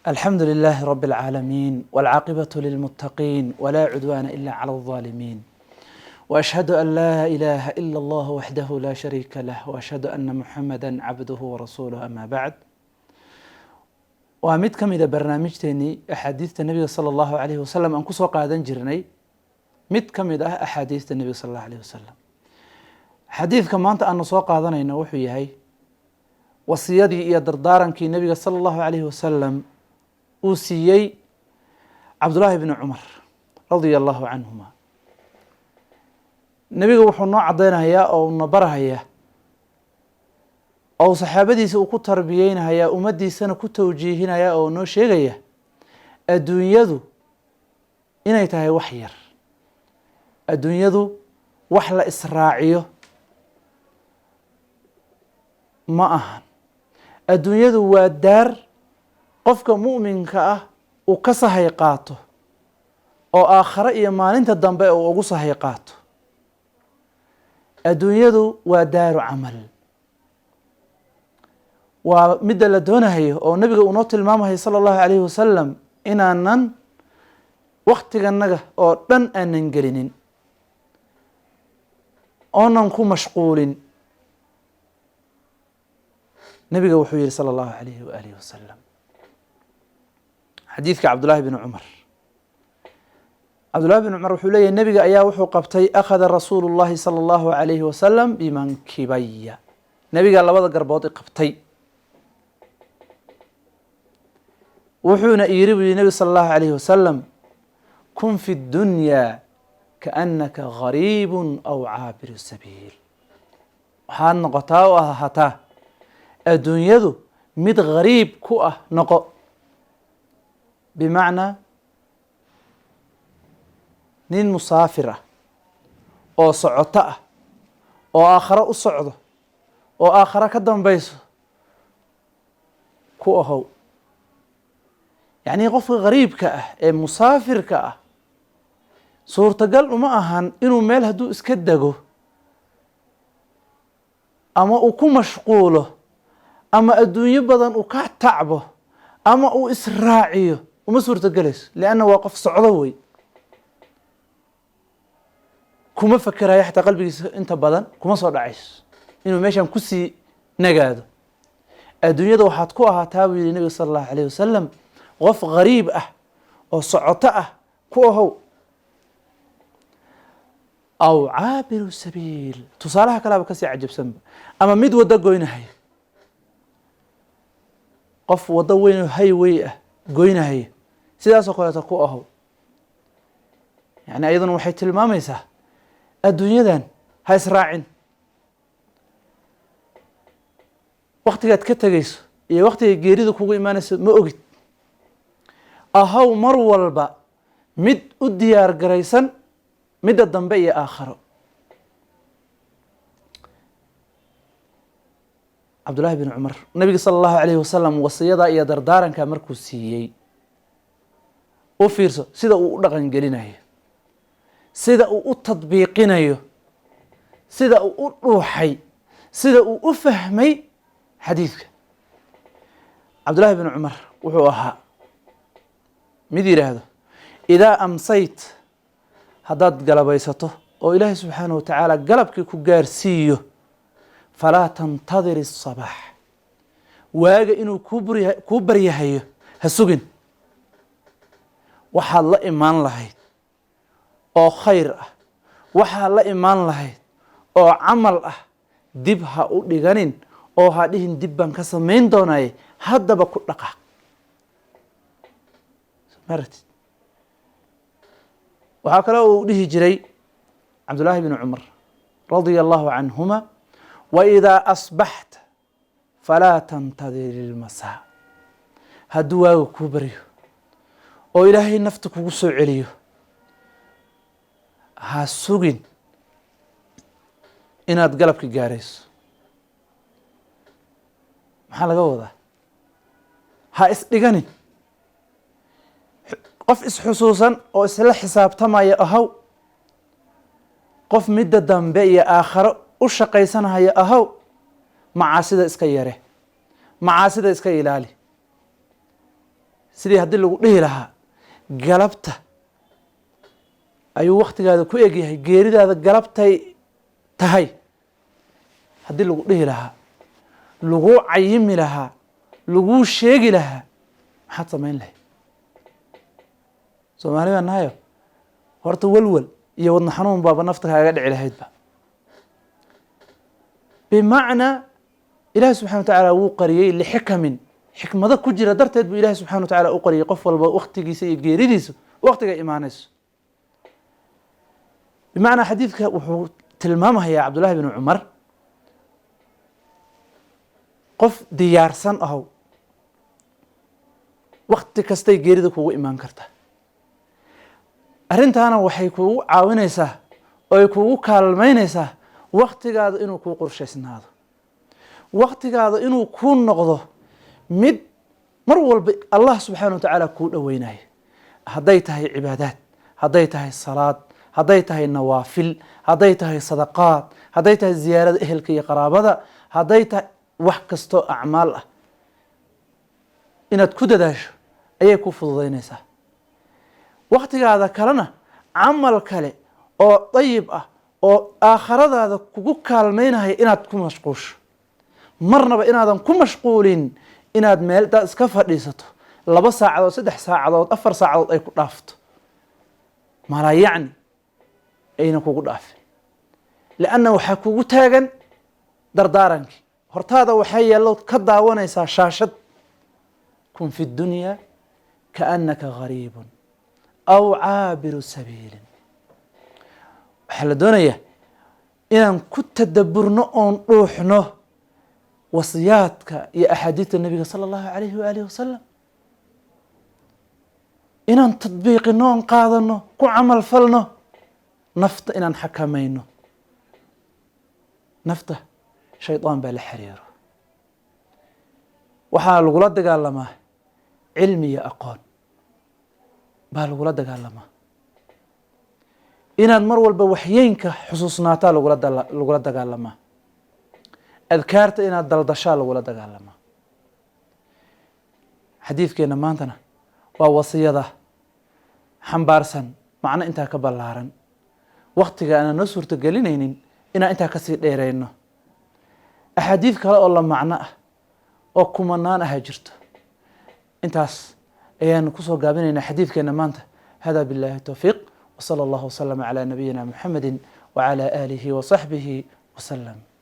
الحمد لله رب العالمين والعاقبة للمتقين ولا عدوان إلا على الظالمين وأشهد أن لا إله إلا الله وحده لا شريك له وأشهد أن محمدا عبده ورسوله أما بعد ومid ka mida barnaamijteennii axaadiista nebiga sala allahu calayhi wasalam aan kusoo qaadan jirnay mid ka mid ah axaadiista nebiga sala allahu calayhi wasalam xadiidka maanta aanu soo qaadanayno wuxuu yahay wasiyadii iyo dardaarankii nebiga sala allahu calayhi wasalam uu siiyey cabdullaahi bni cumar radia allahu canhuma nebiga wuxuu noo caddaynayaa oo na barahayaa oo saxaabadiisa uu ku tarbiyeynayaa ummaddiisana ku tawjiihinayaa oo noo sheegaya adduunyadu inay tahay wax yar, adduunyadu wax la israaciyo ma ahan. adduunyadu waa daar qofka mu'minka ah uu ka sahay qaato oo aakhare iyo maalinta dambe uu ugu sahay qaato. adduunyadu waa daaru camal, waa midda la doonahayo oo nebiga uu noo tilmaamahay sala allahu calayhi wasalam inaanan waktiganaga oo dhan aanan gelinin oonan ku mashquulin. nebiga wuxuu yihi sala allahu calayhi waalihi wasalam xadiidka cabdullaahi bni cumar, cabdullahi bni cumar wuxuu leeyahy nebiga ayaa wuxuu qabtay akhada rasuulu llahi sala allahu calayhi wasalam bimankibaya, nebigaa labada garbood i qabtay wuxuuna yiri buu yihi nebi sala allahu calayhi wasalam kun fi ddunyaa kaannaka gariibun aw caabiru sabiil, waxaad noqotaa oo ahataa adduunyadu mid gariib ku ah noqo, bimacnaa nin musaafir ah oo socoto ah oo aakhare u socdo oo aakhare ka dambayso ku ahow. yacnii qofka gariibka ah ee musaafirka ah suurtagal uma ahan inuu meel hadduu iska dego ama uu ku mashquulo ama adduunyo badan uu ka tacbo ama uu israaciyo uma suurtagelayso, lianna waa qof socdo wey, kuma fakerayo xataa qalbigiisa inta badan kuma soo dhacayso inuu meeshan kusii nagaado. adduunyada waxaad ku ahaataa buu yihi nebiga sala allahu calayhi wasalam qof gariib ah oo socoto ah ku ahow, aw caabiru sabiil, tusaalaha kalaaba kasii cajabsanba, ama mid waddo goynahayo, qof waddo weyn oo highway ah goynahaya sidaasoo kaleeta ku ahow. yani ayaduna waxay tilmaamaysaa adduunyadan ha israacin, waktigaad ka tegayso iyo waktiga geeridu kugu imaanayso ma ogid. ahow mar walba mid u diyaar garaysan midda dambe iyo aakharo. cabdullaahi bni cumar nabiga sala allahu calayhi wasalam wasiyadaa iyo dardaaranka markuu siiyey u fiirso sida uu u dhaqan gelinayo, sida uu u tadbiiqinayo, sida uu u dhuuxay, sida uu u fahmay xadiidka. cabdullaahi bni cumar wuxuu ahaa mid yidhaahdo idaa amsayt, haddaad galabaysato oo ilaahay subxaanahu watacaala galabkii ku gaarsiiyo, falaa tantadir الصabaax, waaga inuu kuu baryahayo ha sugin. waxaad la imaan lahayd oo khayr ah, waxaad la imaan lahayd oo camal ah, dib ha u dhiganin oo ha dhihin dib baan ka samayn doonaye haddaba ku dhaqaaq. maratid waxaa kale uu dhihi jiray cabdullaahi bni cumar radia allahu canhuma waidaa asbaxta falaa tantadir ilmasaa, hadduu waaga kuu baryo oo ilaahay nafta kugu soo celiyo ha sugin inaad galabka gaarayso. maxaa laga wadaa? ha isdhiganin, qof isxusuusan oo isla xisaabtamaya ahow, qof midda dambe iyo aakharo u shaqaysanaya ahow. macaasida iska yare, macaasida iska ilaali, sidii haddii lagu dhihi lahaa galabta ayuu waktigaada ku egyahay, geeridaada galabtay tahay haddii lagu dhihi lahaa, laguu cayimi lahaa, laguu sheegi lahaa, maxaad samayn lahayd? Soomaali baan nahayo horta walwal iyo wadna xanuun baaba nafta kaaga dhici lahaydba. bimacnaa ilaahi subxana wa tacaala wuu qariyey lixikamin, xikmado ku jira darteed buu ilaahi subxana wa tacaala u qariyey qof walba waktigiisa iyo geeridiisa waktigay imaanayso. bimacnaa xadiidka wuxuu tilmaamayaa cabdullaahi binu cumar qof diyaarsan ahow, wakti kastay geerida kugu imaan kartaa. arrintaana waxay kugu caawinaysaa oo ay kugu kaalmaynaysaa waktigaada inuu kuu qorshaysnaado, waktigaada inuu kuu noqdo mid mar walba allah subxaana wa tacaala kuu dhoweynayo, hadday tahay cibaadaad, hadday tahay salaad, hadday tahay nawaafil, hadday tahay sadaqaad, hadday tahay ziyaarada ehelka iyo qaraabada, hadday tahay wax kastoo acmaal ah inaad ku dadaasho ayay ku fududaynaysaa. waktigaada kalena camal kale oo dayib ah oo aakhiradaada kugu kaalmaynaya inaad ku mashquusho, marnaba inaadan ku mashquulin inaad meel daad iska fadhiisato 2 saacadood 3 saacadood 4 saacadood ay ku dhaafto malaa yacni ayna kugu dhaafin. lianna waxaa kugu taagan dardaarankii hortaada waxay yeelo ka daawanaysaa shaashad kun fi dunya kaannaka gariibun aw caabiru sabiilin. waxaa la doonayaa inaan ku tadaburno oon dhuuxno wasiyaadka iyo axaadiidta nabiga sala allahu calayhi waalihi wasalam, inaan tadbiiqino oon qaadano, ku camal falno, nafta inaan xakamayno. nafta shaydaan baa la xiriiro, waxaa lagula dagaalamaa cilmi iyo aqoon baa lagula dagaalamaa. inaad mar walba waxyeynka xusuusnaataa lagula dagaalamaa, adkaarta inaad daldashaa lagula dagaalamaa. xadiidkeena maantana waa wasiyada xambaarsan macno intaa ka ballaaran, waktiga aanan noo suurto gelinaynin inaan intaa kasii dheerayno. axaadiid kale oo la macno ah oo kumanaan aha jirto. intaas ayaan kusoo gaabinaynaa xadiidkeena maanta. hada billahi towfiiq, وصلى الله وسلم على نبينا محمد وعلى آله وصحبه وسلم.